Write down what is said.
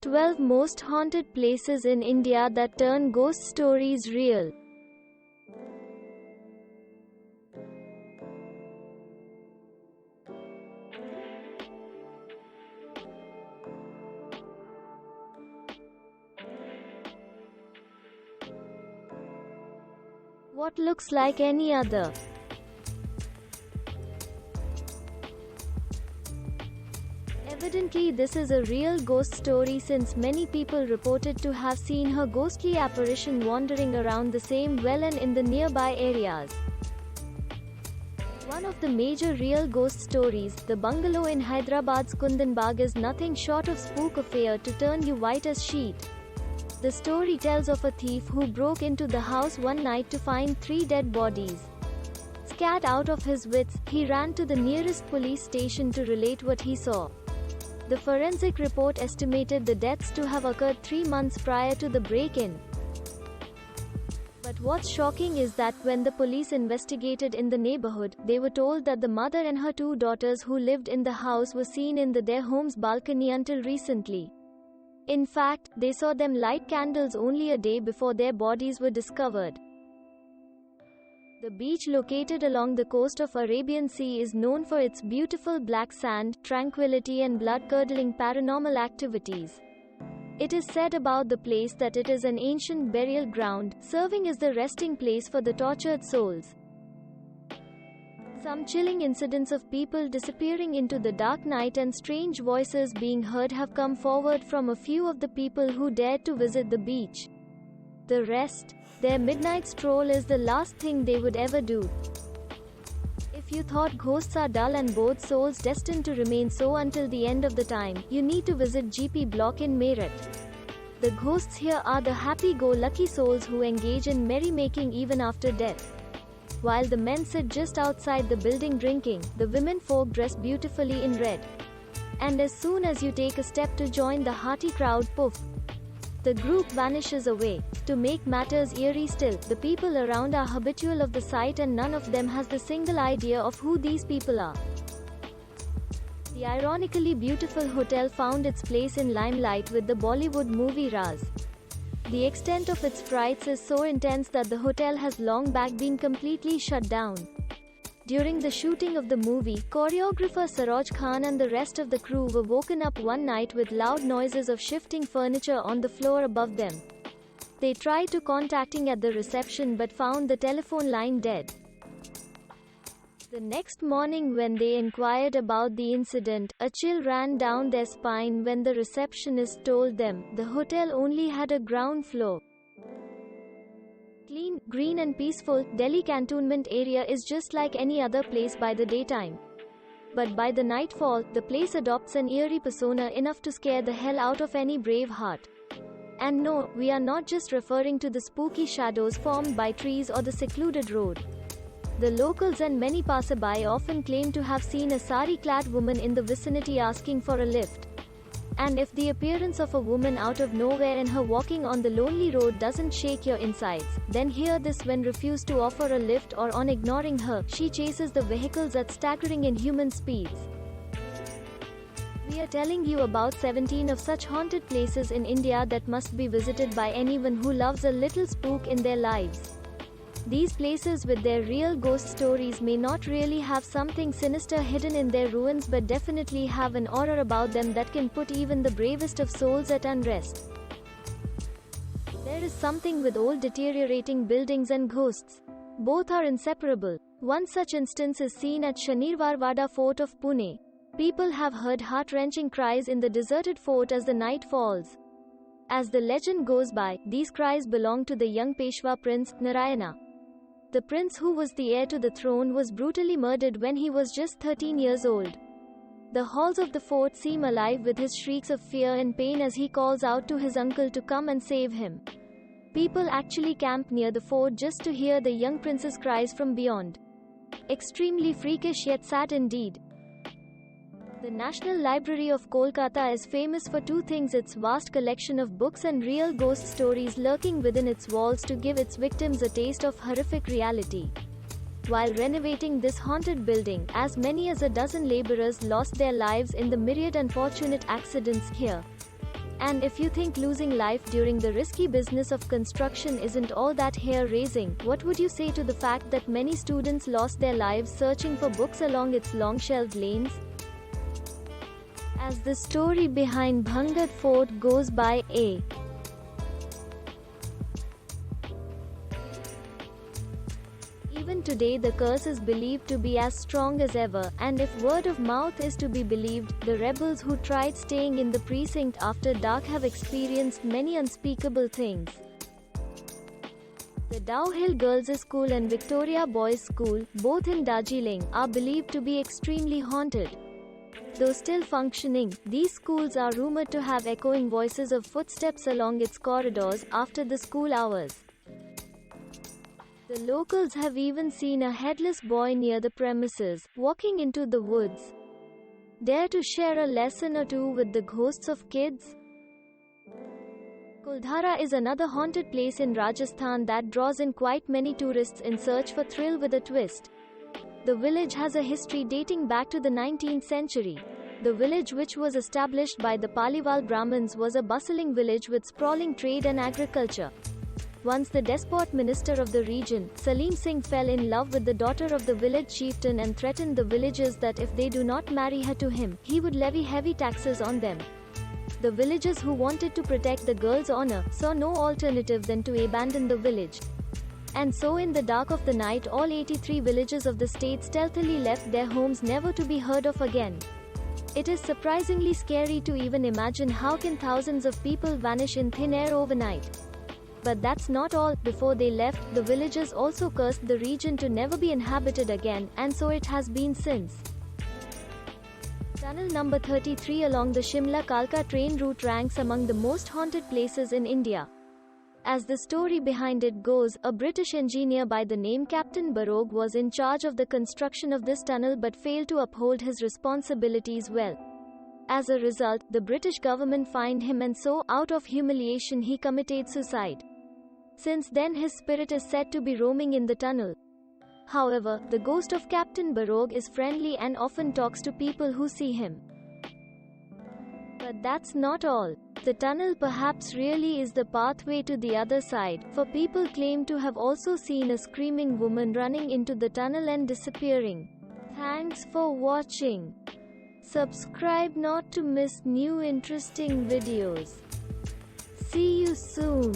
12 most haunted places in India that turn ghost stories real. What looks like any other? Evidently, this is a real ghost story since many people reported to have seen her ghostly apparition wandering around the same well and in the nearby areas. One of the major real ghost stories, the bungalow in Hyderabad's Kundanbag, is nothing short of spook affair to turn you white as sheet. The story tells of a thief who broke into the house one night to find 3 dead bodies. Scared out of his wits, he ran to the nearest police station to relate what he saw. The forensic report estimated the deaths to have occurred 3 months prior to the break-in. But what's shocking is that when the police investigated in the neighborhood, they were told that the mother and her 2 daughters who lived in the house were seen in their home's balcony until recently. In fact, they saw them light candles only a day before their bodies were discovered. The beach located along the coast of Arabian Sea is known for its beautiful black sand, tranquility and blood-curdling paranormal activities. It is said about the place that it is an ancient burial ground, serving as the resting place for the tortured souls. Some chilling incidents of people disappearing into the dark night and strange voices being heard have come forward from a few of the people who dared to visit the beach. The rest, their midnight stroll is the last thing they would ever do. If you thought ghosts are dull and bored souls destined to remain so until the end of the time, you need to visit GP Block in Meerut. The ghosts here are the happy-go-lucky souls who engage in merrymaking even after death. While the men sit just outside the building drinking, the women folk dress beautifully in red. And as soon as you take a step to join the hearty crowd, poof, the group vanishes away. To make matters eerie still, the people around are habitual of the sight and none of them has the single idea of who these people are. The ironically beautiful hotel found its place in limelight with the Bollywood movie Raz. The extent of its frights is so intense that the hotel has long back been completely shut down. During the shooting of the movie, choreographer Saroj Khan and the rest of the crew were woken up one night with loud noises of shifting furniture on the floor above them. They tried to contacting at the reception but found the telephone line dead. The next morning when they inquired about the incident, a chill ran down their spine when the receptionist told them the hotel only had a ground floor. Clean, green and peaceful, Delhi cantonment area is just like any other place by the daytime. But by the nightfall, the place adopts an eerie persona enough to scare the hell out of any brave heart. And no, we are not just referring to the spooky shadows formed by trees or the secluded road. The locals and many passerby often claim to have seen a sari-clad woman in the vicinity asking for a lift. And if the appearance of a woman out of nowhere and her walking on the lonely road doesn't shake your insides, then hear this: when refused to offer a lift or on ignoring her, she chases the vehicles at staggering inhuman speeds. We are telling you about 17 of such haunted places in India that must be visited by anyone who loves a little spook in their lives. These places with their real ghost stories may not really have something sinister hidden in their ruins but definitely have an aura about them that can put even the bravest of souls at unrest. There is something with old deteriorating buildings and ghosts. Both are inseparable. One such instance is seen at Shanirwarwada Fort of Pune. People have heard heart-wrenching cries in the deserted fort as the night falls. As the legend goes by, these cries belong to the young Peshwa prince, Narayana. The prince, who was the heir to the throne, was brutally murdered when he was just 13 years old. The halls of the fort seem alive with his shrieks of fear and pain as he calls out to his uncle to come and save him. People actually camp near the fort just to hear the young prince's cries from beyond. Extremely freakish yet sad indeed. The National Library of Kolkata is famous for 2 things: its vast collection of books and real ghost stories lurking within its walls to give its victims a taste of horrific reality. While renovating this haunted building, as many as a dozen laborers lost their lives in the myriad unfortunate accidents here. And if you think losing life during the risky business of construction isn't all that hair-raising, what would you say to the fact that many students lost their lives searching for books along its long-shelved lanes? As the story behind Bhangat Fort goes by, even today the curse is believed to be as strong as ever, and if word of mouth is to be believed, the rebels who tried staying in the precinct after dark have experienced many unspeakable things. The Dow Hill Girls' School and Victoria Boys' School, both in Darjeeling, are believed to be extremely haunted. Though still functioning, these schools are rumored to have echoing voices of footsteps along its corridors after the school hours. The locals have even seen a headless boy near the premises, walking into the woods. Dare to share a lesson or two with the ghosts of kids? Kuldhara is another haunted place in Rajasthan that draws in quite many tourists in search for thrill with a twist. The village has a history dating back to the 19th century. The village, which was established by the Paliwal Brahmins, was a bustling village with sprawling trade and agriculture. Once the despot minister of the region, Salim Singh, fell in love with the daughter of the village chieftain and threatened the villagers that if they do not marry her to him, he would levy heavy taxes on them. The villagers, who wanted to protect the girl's honor, saw no alternative than to abandon the village. And so in the dark of the night, all 83 villages of the state stealthily left their homes, never to be heard of again. It is surprisingly scary to even imagine how can thousands of people vanish in thin air overnight. But that's not all. Before they left, the villagers also cursed the region to never be inhabited again, and so it has been since. Tunnel number 33 along the Shimla-Kalka train route ranks among the most haunted places in India. As the story behind it goes, a British engineer by the name Captain Barogue was in charge of the construction of this tunnel but failed to uphold his responsibilities well. As a result, the British government fined him, and so, out of humiliation, he committed suicide. Since then his spirit is said to be roaming in the tunnel. However, the ghost of Captain Barogue is friendly and often talks to people who see him. But that's not all. The tunnel perhaps really is the pathway to the other side, for people claim to have also seen a screaming woman running into the tunnel and disappearing. Thanks for watching. Subscribe not to miss new interesting videos. See you soon.